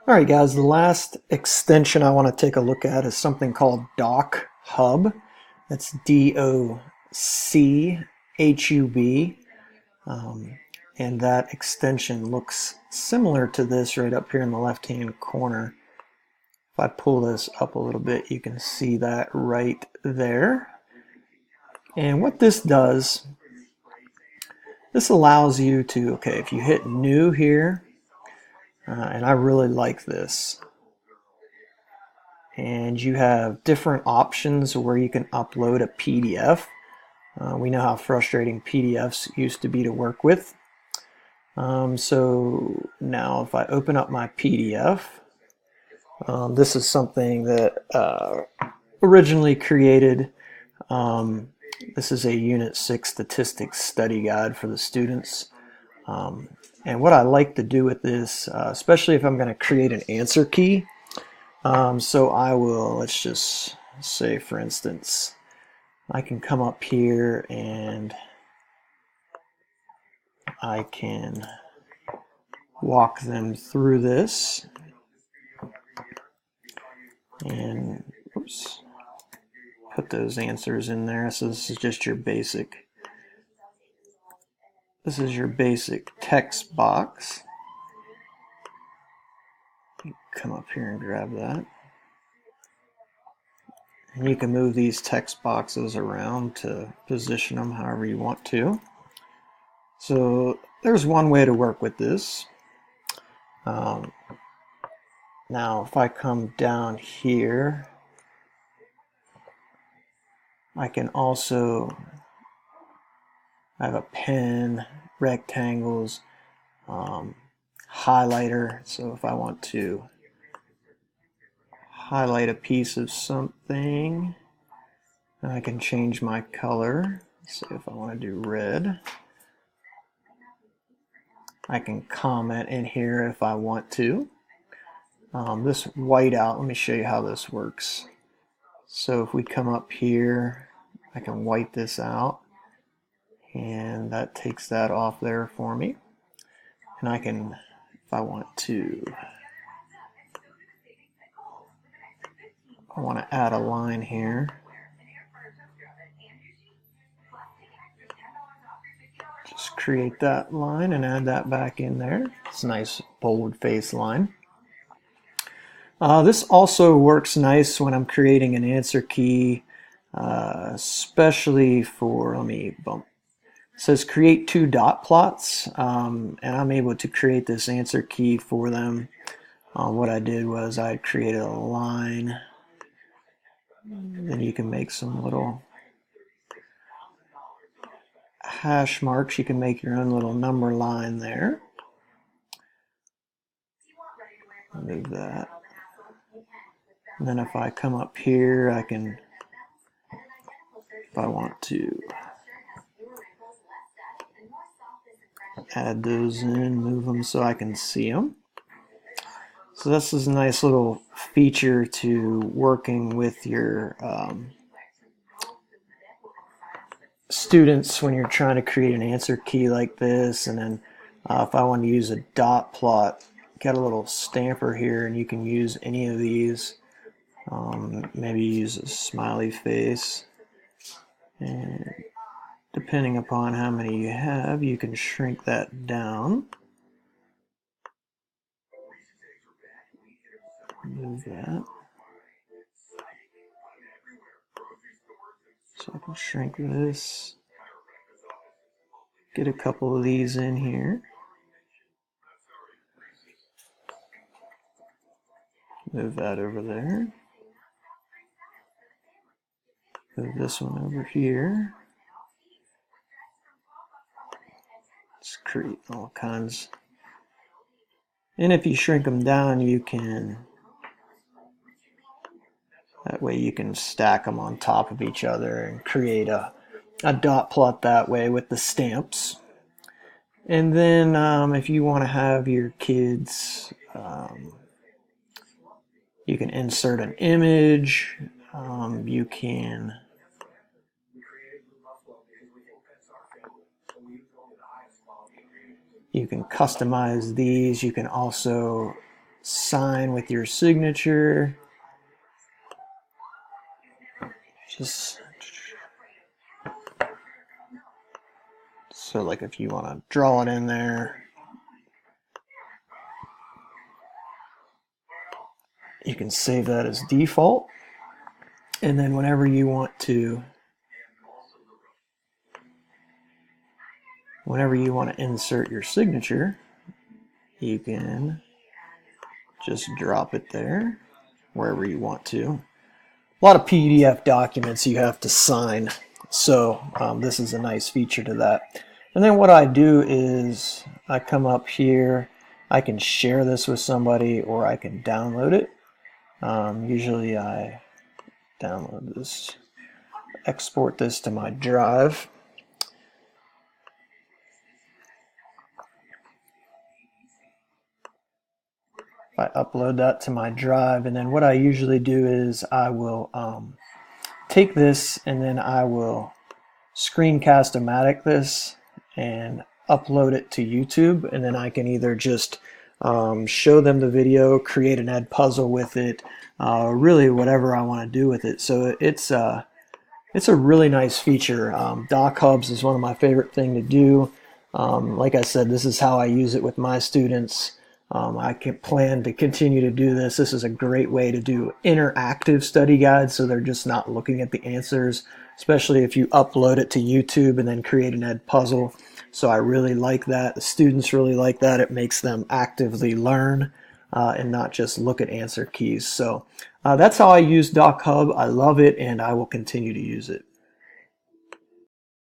All right, guys, the last extension I want to take a look at is something called DocHub. That's DocHub. And that extension looks similar to this right up here in the left-hand corner. If I pull this up a little bit, you can see that right there. And what this does, this allows you to, okay, if you hit new here, and I really like this, and you have different options where you can upload a PDF. We know how frustrating PDFs used to be to work with. So now if I open up my PDF, this is something that originally created. This is a Unit 6 Statistics Study Guide for the students. And what I like to do with this, especially if I'm going to create an answer key, so I will, let's just say, for instance, I can come up here and I can walk them through this and oops, put those answers in there. So this is just your basic, this is your basic text box. Come up here and grab that. And you can move these text boxes around to position them however you want to. So there's one way to work with this. Now if I come down here, I can also have a pen, rectangles, highlighter. So if I want to highlight a piece of something, I can change my color. So if I want to do red, I can comment in here if I want to. This whiteout, let me show you how this works. So if we come up here, I can white this out, and that takes that off there for me. And I can, if I want to, add a line here. Just create that line and add that back in there. It's a nice bold face line. This also works nice when I'm creating an answer key, especially for, let me bump. It says create 2 dot plots, and I'm able to create this answer key for them. What I did was I created a line, then you can make some little hash marks. You can make your own little number line there. Move that. And then if I come up here, I can, if I want to, add those in, move them so I can see them. So this is a nice little feature to working with your students when you're trying to create an answer key like this. And then if I want to use a dot plot, got a little stamper here, and you can use any of these. Maybe use a smiley face, and depending upon how many you have, you can shrink that down. Move that. So I can shrink this. Get a couple of these in here. Move that over there. Move this one over here. Let's create all kinds. And if you shrink them down, you can, that way you can stack them on top of each other and create a dot plot that way with the stamps. And then if you want to have your kids, you can insert an image. You can customize these. You can also sign with your signature. Just so like if you want to draw it in there, you can save that as default. And then whenever you want to insert your signature, you can just drop it there wherever you want to. A lot of PDF documents you have to sign, so this is a nice feature to that. And then what I do is I come up here, I can share this with somebody or I can download it. Usually I download this, export this to my drive. I upload that to my drive, and then what I usually do is I will take this and then I will screencast-o-matic this and upload it to YouTube, and then I can either just show them the video, create an Edpuzzle with it, really whatever I want to do with it. So it's a really nice feature. DocHubs is one of my favorite things to do. Like I said, this is how I use it with my students. I can plan to continue to do this. This is a great way to do interactive study guides, so they're just not looking at the answers, especially if you upload it to YouTube and then create an Edpuzzle. So I really like that. The students really like that. It makes them actively learn and not just look at answer keys. So that's how I use DocHub. I love it, and I will continue to use it.